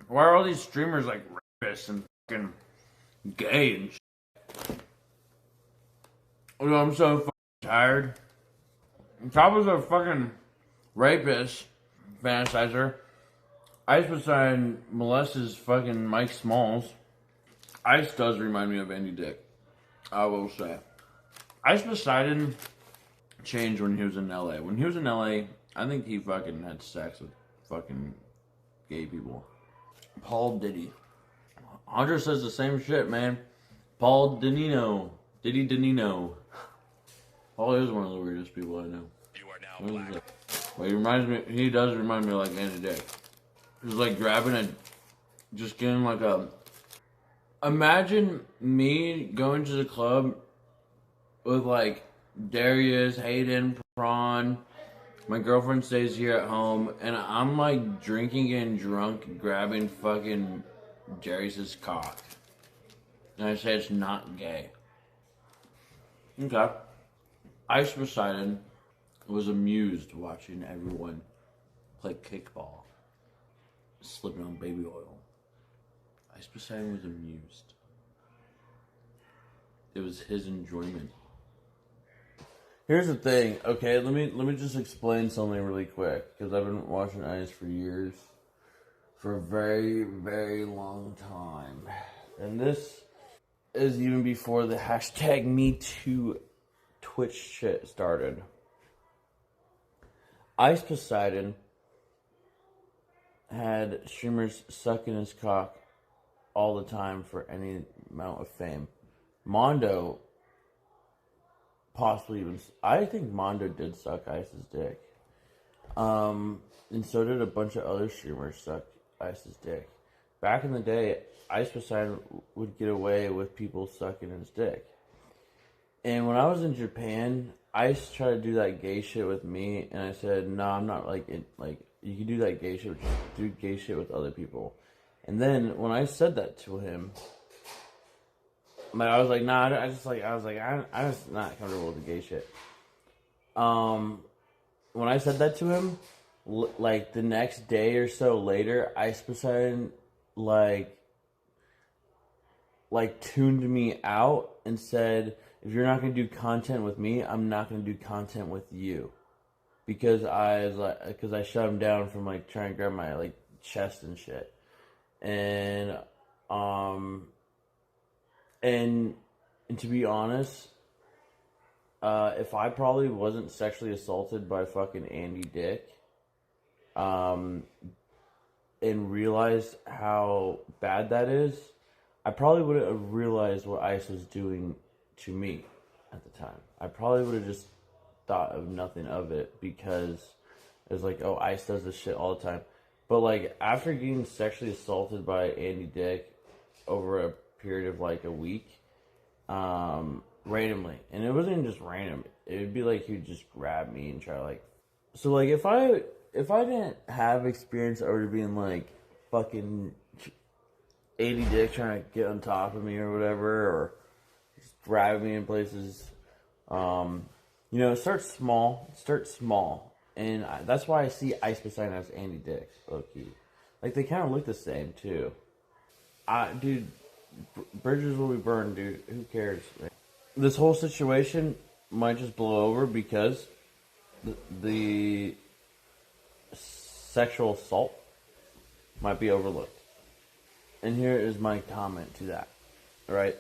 Why are all these streamers like rapists and fucking gay and shit? I'm so fucking tired. Top was a fucking rapist, fantasizer. Ice Poseidon molests fucking Mike Smalls. Ice does remind me of Andy Dick, I will say. Ice Poseidon changed when he was in LA. When he was in LA, I think he fucking had sex with fucking gay people. Paul Diddy. Andre says the same shit, man. Paul Danino. Diddy Danino. Paul is one of the weirdest people I know. You are now black. Well, he does remind me of like Andy Dick. He's like grabbing a, just getting like a, imagine me going to the club with like Darius, Hayden, Prawn. My girlfriend stays here at home, and I'm like drinking and drunk, grabbing fucking Darius's cock. And I say it's not gay. Okay. Ice Poseidon was amused watching everyone play kickball, slipping on baby oil. Ice Poseidon was amused. It was his enjoyment. Here's the thing, okay? Let me just explain something really quick, because I've been watching Ice for years, for a very, very long time, and this is even before the hashtag #MeToo Twitch shit started. Ice Poseidon had streamers sucking his cock all the time for any amount of fame. Mondo possibly even, I think Mondo did suck Ice's dick. And so did a bunch of other streamers suck Ice's dick. Back in the day, Ice Poseidon would get away with people sucking his dick. And when I was in Japan, Ice tried to do that gay shit with me, and I said, no, I'm not like you can do that gay shit, but just do gay shit with other people. And then when I said that to him, I was like, nah, I'm just not comfortable with the gay shit. When I said that to him, like the next day or so later, Ice Poseidon like tuned me out and said, if you're not gonna do content with me, I'm not gonna do content with you, because I shut him down from like trying to grab my like chest and shit, and to be honest, if I probably wasn't sexually assaulted by fucking Andy Dick, and realized how bad that is, I probably wouldn't have realized what Ice was doing to me at the time. I probably would have just thought of nothing of it, because it was like, oh, Ice does this shit all the time. But like after getting sexually assaulted by Andy Dick over a period of like a week, randomly, and it wasn't even just random, it would be like he would just grab me and try to like, so like if I didn't have experience already being like fucking Andy Dick trying to get on top of me or whatever, or just grab me in places, it starts small, and that's why I see Ice Poseidon as Andy Dick, low key. Like they kind of look the same too. Dude, bridges will be burned, dude. Who cares? This whole situation might just blow over because the sexual assault might be overlooked. And here is my comment to that, right?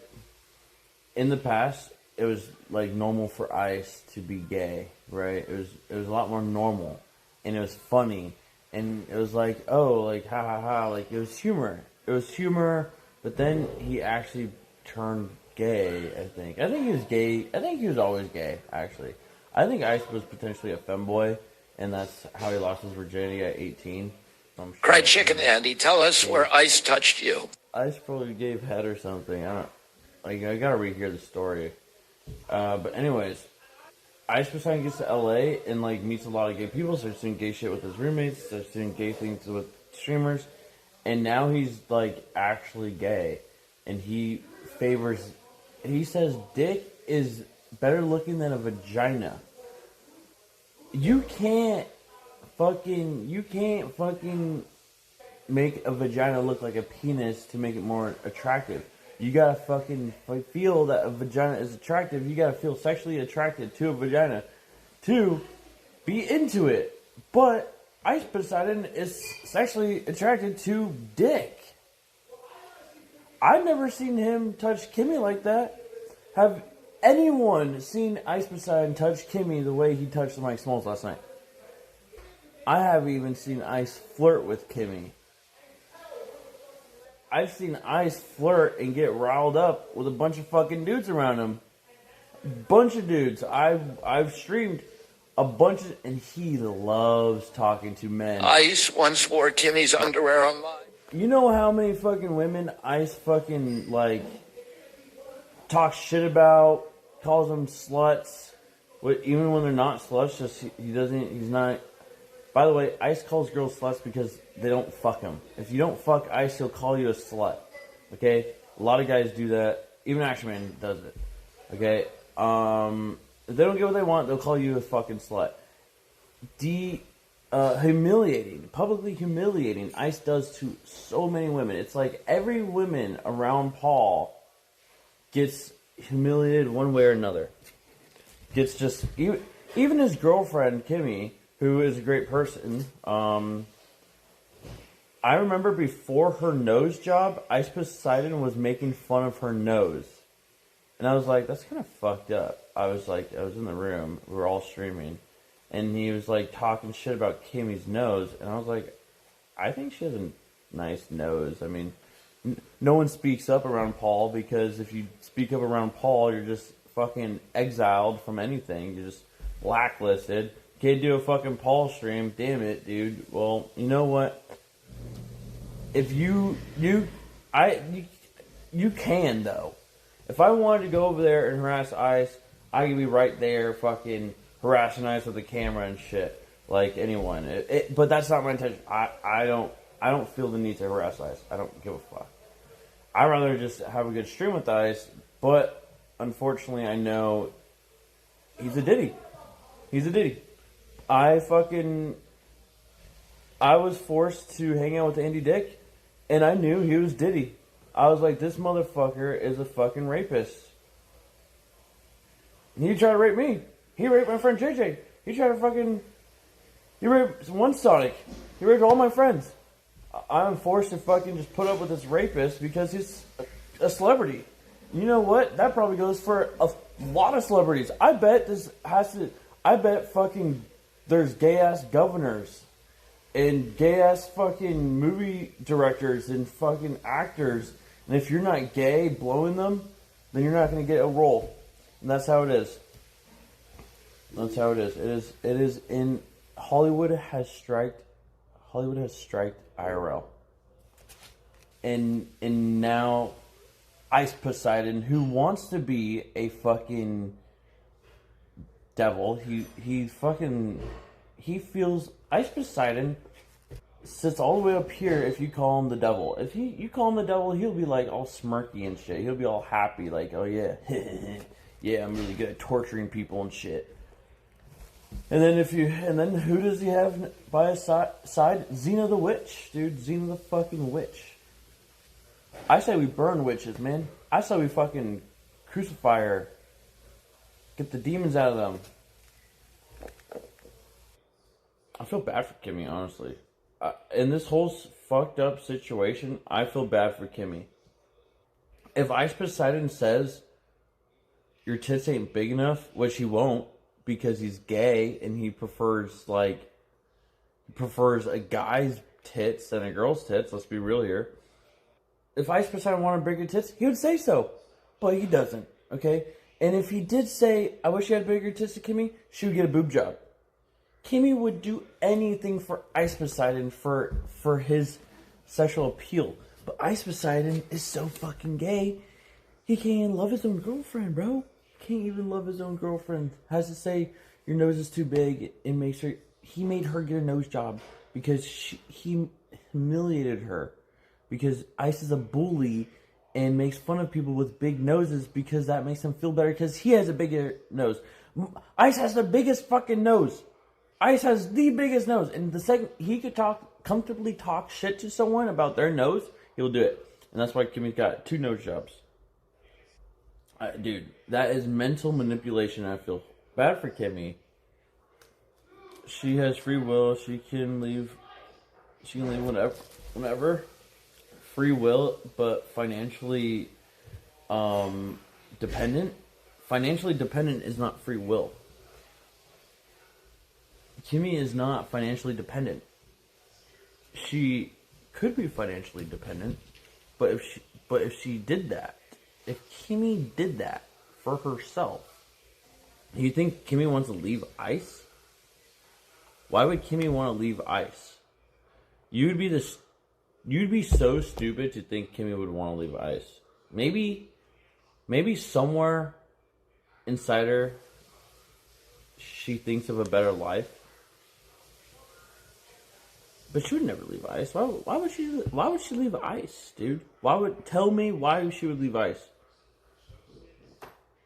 In the past, it was like normal for Ice to be gay, right? It was a lot more normal, and it was funny, and it was like, oh, like ha ha ha, like it was humor. It was humor, but then he actually turned gay, I think he was gay. I think he was always gay, actually. I think Ice was potentially a femboy, and that's how he lost his virginity at 18. Sure. Cried chicken, Andy. Tell us where Ice touched you. Ice probably gave head or something. I gotta rehear the story. But anyways, Ice Poseidon gets to LA and like meets a lot of gay people, starts doing gay shit with his roommates, starts doing gay things with streamers, and now he's like actually gay, and he says dick is better looking than a vagina. You can't fucking make a vagina look like a penis to make it more attractive. You gotta fucking feel that a vagina is attractive. You gotta feel sexually attracted to a vagina to be into it. But Ice Poseidon is sexually attracted to dick. I've never seen him touch Kimmy like that. Have anyone seen Ice Poseidon touch Kimmy the way he touched Mike Smalls last night? I haven't even seen Ice flirt with Kimmy. I've seen Ice flirt and get riled up with a bunch of fucking dudes around him. Bunch of dudes. I've streamed a bunch of, and he loves talking to men. Ice once wore Kimmy's underwear online. You know how many fucking women Ice fucking like talks shit about, calls them sluts, even when they're not sluts. Just he's not. By the way, Ice calls girls sluts because they don't fuck him. If you don't fuck Ice, he'll call you a slut. Okay? A lot of guys do that. Even Action Man does it. Okay? If they don't get what they want, they'll call you a fucking slut. Humiliating. Publicly humiliating. Ice does to so many women. It's like every woman around Paul gets humiliated one way or another. Gets just... Even his girlfriend, Kimmy, who is a great person. I remember before her nose job, Ice Poseidon was making fun of her nose. And I was like, that's kind of fucked up. I was in the room. We were all streaming. And he was like talking shit about Kimmy's nose. And I was like, I think she has a nice nose. I mean, no one speaks up around Paul because if you speak up around Paul, you're just fucking exiled from anything. You're just blacklisted. Can't do a fucking Paul stream. Damn it, dude. Well, you know what? If you can though. If I wanted to go over there and harass Ice, I could be right there, fucking harassing Ice with a camera and shit, like anyone. But that's not my intention. I don't feel the need to harass Ice. I don't give a fuck. I'd rather just have a good stream with Ice. But unfortunately, I know he's a ditty. He's a ditty. I was forced to hang out with Andy Dick, and I knew he was Diddy. I was like, this motherfucker is a fucking rapist. And he tried to rape me. He raped my friend JJ. He raped one Sonic. He raped all my friends. I'm forced to fucking just put up with this rapist because he's a celebrity. You know what? That probably goes for a lot of celebrities. I bet fucking there's gay-ass governors and gay-ass fucking movie directors and fucking actors. And if you're not gay blowing them, then you're not going to get a role. And that's how it is. That's how it is. It is in Hollywood has striked IRL. And now Ice Poseidon, who wants to be a fucking devil, he feels Ice Poseidon sits all the way up here if you call him the devil. If you call him the devil, he'll be like all smirky and shit. He'll be all happy, like, oh yeah, yeah, I'm really good at torturing people and shit. And then who does he have by his side? Xena the witch, dude. Xena the fucking witch. I say we burn witches, man. I say we fucking crucify her. Get the demons out of them. I feel bad for Kimmy, honestly. In this whole fucked up situation, I feel bad for Kimmy. If Ice Poseidon says your tits ain't big enough, which he won't because he's gay and he prefers a guy's tits than a girl's tits, let's be real here. If Ice Poseidon wanted bigger tits, he would say so. But he doesn't, okay? And if he did say, I wish you had bigger tits to Kimmy, she would get a boob job. Kimmy would do anything for Ice Poseidon for his sexual appeal. But Ice Poseidon is so fucking gay, he can't even love his own girlfriend, bro. Can't even love his own girlfriend. Has to say, your nose is too big, and makes her... He made her get a nose job because he humiliated her. Because Ice is a bully and makes fun of people with big noses because that makes him feel better because he has a bigger nose. Ice has the biggest fucking nose. Ice has the biggest nose, and the second he could comfortably talk shit to someone about their nose, he'll do it. And that's why Kimmy's got 2 nose jobs. Dude, that is mental manipulation. I feel bad for Kimmy. She has free will. She can leave. She can leave whenever. Free will, but financially dependent. Financially dependent is not free will. Kimmy is not financially dependent. She could be financially dependent, but if she did that, if Kimmy did that for herself, you think Kimmy wants to leave Ice? Why would Kimmy want to leave Ice? You'd be so stupid to think Kimmy would want to leave Ice. Maybe somewhere inside her, she thinks of a better life. But she would never leave Ice. Why would she leave Ice, dude? Tell me why she would leave Ice?